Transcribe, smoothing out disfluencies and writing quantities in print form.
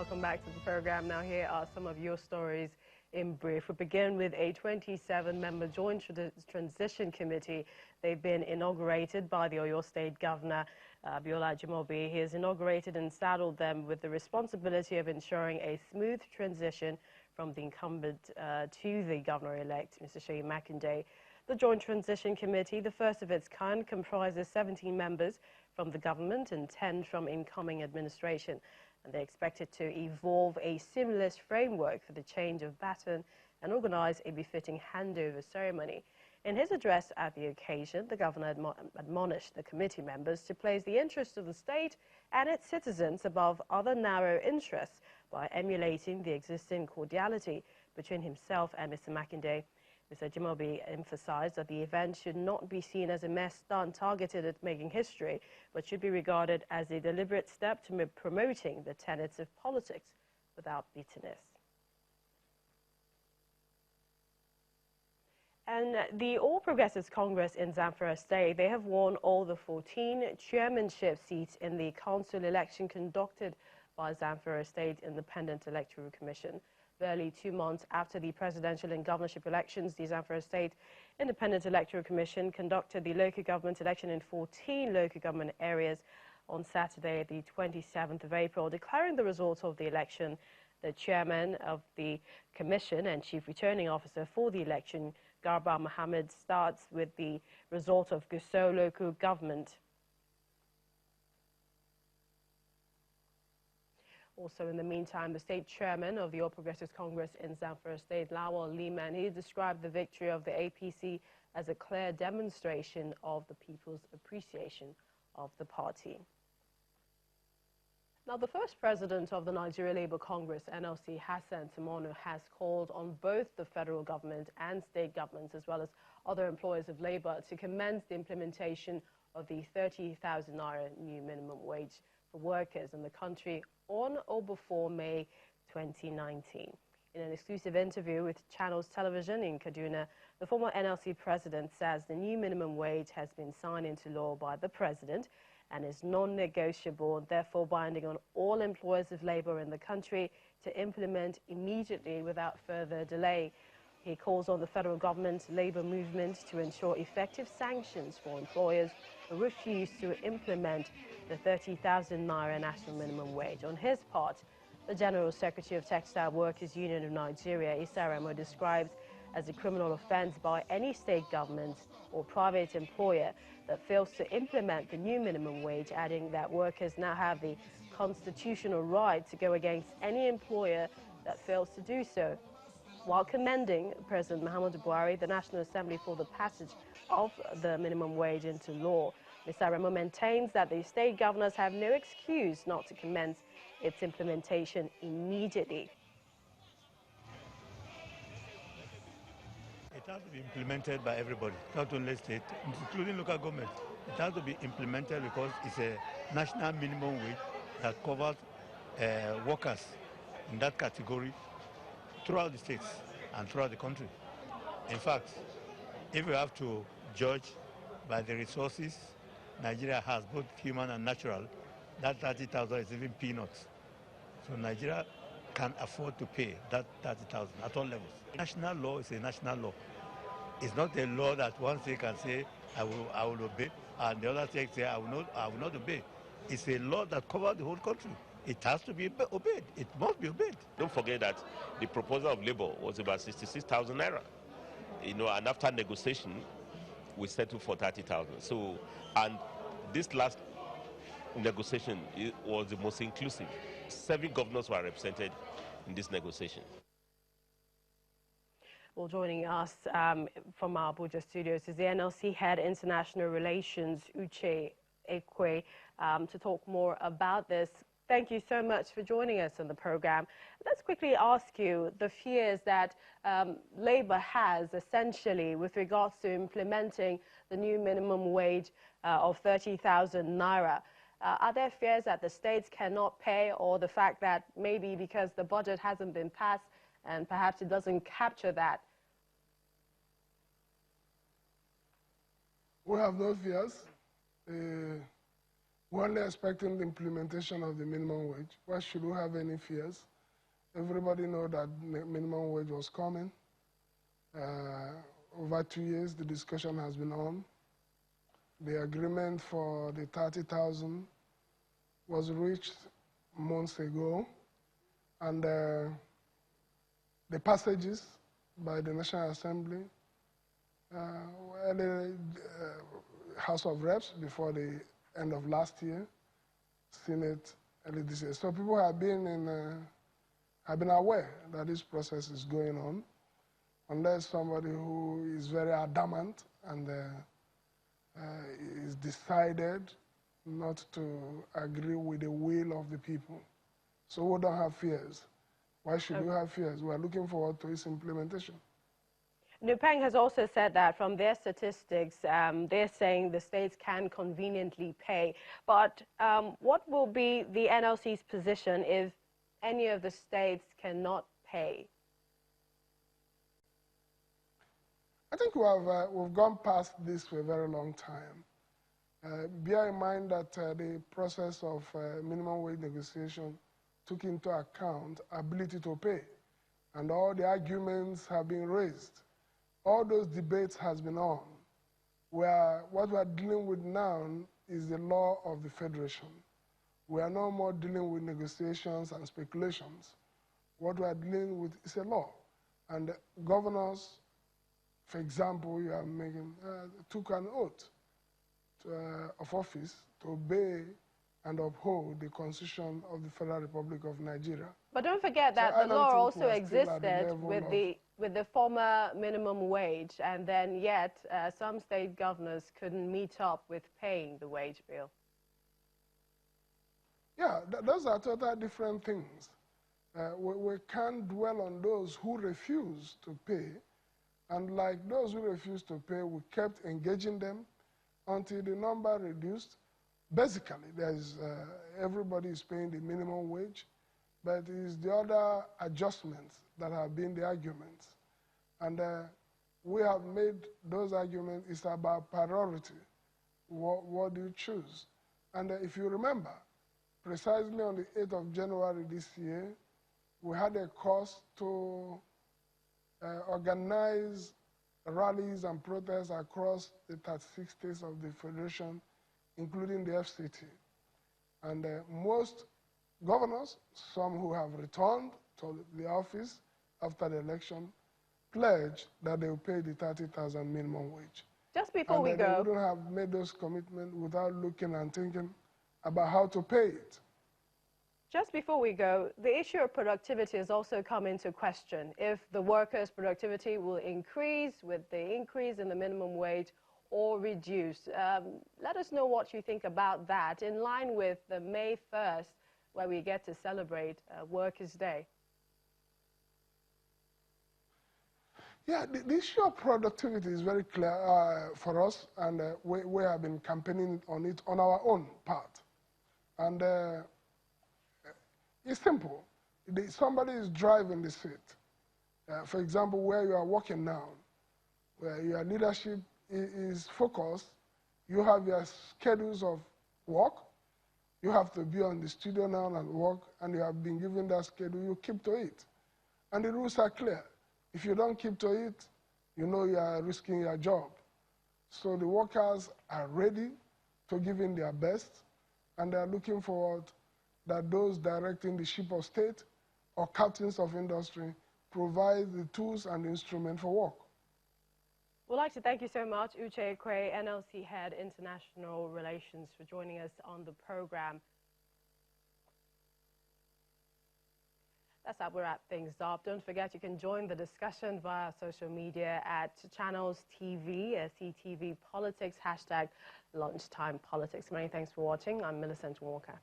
welcome back to the program. Now, here are some of your stories in brief. We begin with a 27-member Joint Transition Committee. They've been inaugurated by the Oyo State Governor, Biola Ajimobi. He has inaugurated and saddled them with the responsibility of ensuring a smooth transition from the incumbent to the governor-elect, Mr. Seyi Makinde. The Joint Transition Committee, the first of its kind, comprises 17 members from the government and 10 from incoming administration. And they're expected to evolve a seamless framework for the change of baton and organize a befitting handover ceremony. In his address at the occasion, the governor admonished the committee members to place the interests of the state and its citizens above other narrow interests by emulating the existing cordiality between himself and Mr. Makinde. Mr. Ajimobi emphasized that the event should not be seen as a mess stunt targeted at making history, but should be regarded as a deliberate step to promoting the tenets of politics without bitterness. And the All Progressives Congress in Zamfara State, they have won all the 14 chairmanship seats in the council election conducted by Zamfara State Independent Electoral Commission. Barely 2 months after the presidential and governorship elections, the Zamfara State Independent Electoral Commission conducted the local government election in 14 local government areas on Saturday, the 27th of April. Declaring the results of the election, the chairman of the commission and chief returning officer for the election, Garba Mohammed, starts with the result of Gusau local government. Also, in the meantime, the state chairman of the All Progressives Congress in Zamfara State, Lawal Liman, he described the victory of the APC as a clear demonstration of the people's appreciation of the party. Now, the first president of the Nigeria Labour Congress, NLC, Hassan Timono, has called on both the federal government and state governments, as well as other employers of labour, to commence the implementation of the 30,000 naira new minimum wage for workers in the country on or before May 2019. In an exclusive interview with Channels Television in Kaduna, the former NLC president says the new minimum wage has been signed into law by the president and is non-negotiable, and therefore binding on all employers of labour in the country to implement immediately without further delay. He calls on the federal government labour movement to ensure effective sanctions for employers who refuse to implement the 30,000 naira national minimum wage. On his part, the General Secretary of Textile Workers Union of Nigeria, Issa Remo, describes as a criminal offence by any state government or private employer that fails to implement the new minimum wage, adding that workers now have the constitutional right to go against any employer that fails to do so. While commending President Muhammadu Buhari, the National Assembly, for the passage of the minimum wage into law, Mr. Remo maintains that the state governors have no excuse not to commence its implementation immediately. It has to be implemented by everybody, not only state, including local government. It has to be implemented because it's a national minimum wage that covers workers in that category throughout the states and throughout the country. In fact, if we have to judge by the resources Nigeria has, both human and natural, that 30,000 is even peanuts. So Nigeria can afford to pay that 30,000 at all levels. National law is a national law. It's not a law that one state can say, I will obey, and the other state say, I will not obey. It's a law that covers the whole country. It has to be obeyed. It must be obeyed. Don't forget that the proposal of Labour was about 66,000 naira. And after negotiation, we settled for 30,000. So, and this last negotiation was the most inclusive. 7 governors were represented in this negotiation. Well, joining us from our Abuja studios is the NLC Head International Relations, Uche Ekwe, to talk more about this. Thank you so much for joining us on the program. Let's quickly ask you the fears that Labour has essentially with regards to implementing the new minimum wage of 30,000 naira. Are there fears that the states cannot pay, or the fact that maybe because the budget hasn't been passed and perhaps it doesn't capture that? We have no fears. We're only expecting the implementation of the minimum wage. Why should we have any fears? Everybody know that minimum wage was coming. Over 2 years, the discussion has been on. The agreement for the 30,000 was reached months ago, and the passages by the National Assembly, the House of Reps before the end of last year, Senate early this year. So people have been aware that this process is going on, unless somebody who is very adamant and is decided not to agree with the will of the people. So we don't have fears. Why should we have fears? We are looking forward to its implementation. Nupeng has also said that from their statistics, they're saying the states can conveniently pay. But what will be the NLC's position if any of the states cannot pay? I think we've gone past this for a very long time. Bear in mind that the process of minimum wage negotiation took into account ability to pay, and all the arguments have been raised. All those debates has been on. What we are dealing with now is the law of the Federation. We are no more dealing with negotiations and speculations. What we are dealing with is a law. And governors, for example, you are making, took an oath of office to obey and uphold the Constitution of the Federal Republic of Nigeria. But don't forget that the law also existed with the former minimum wage, and then yet some state governors couldn't meet up with paying the wage bill. Yeah, those are totally different things. We can't dwell on those who refuse to pay. And like those who refused to pay, we kept engaging them until the number reduced. Basically, everybody is paying the minimum wage, but it is the other adjustments that have been the arguments. And we have made those arguments, it's about priority. What do you choose? And if you remember, precisely on the 8th of January this year, we had a course to organize rallies and protests across the 36 states of the Federation, including the FCT. And most governors, some who have returned to the office after the election, pledged that they will pay the 30,000 minimum wage. Just before we go, they wouldn't have made those commitments without looking and thinking about how to pay it. Just before we go, the issue of productivity has also come into question. If the workers' productivity will increase with the increase in the minimum wage or reduce. Let us know what you think about that, in line with the May 1st, where we get to celebrate Workers' Day. Yeah, the issue of productivity is very clear for us, and we have been campaigning on it on our own part. And it's simple. Somebody is driving the seat. For example, where you are working now, where your leadership is focused, you have your schedules of work, you have to be on the studio now and work, and you have been given that schedule, you keep to it. And the rules are clear. If you don't keep to it, you know you are risking your job. So the workers are ready to give in their best, and they are looking forward that those directing the ship of state or captains of industry provide the tools and instruments for work. We'd like to thank you so much, Uche Ekwe, NLC Head International Relations, for joining us on the program. That's how we wrap things up. Don't forget you can join the discussion via social media at Channels TV, CTV Politics, #Lunchtime Politics. Many thanks for watching. I'm Millicent Walker.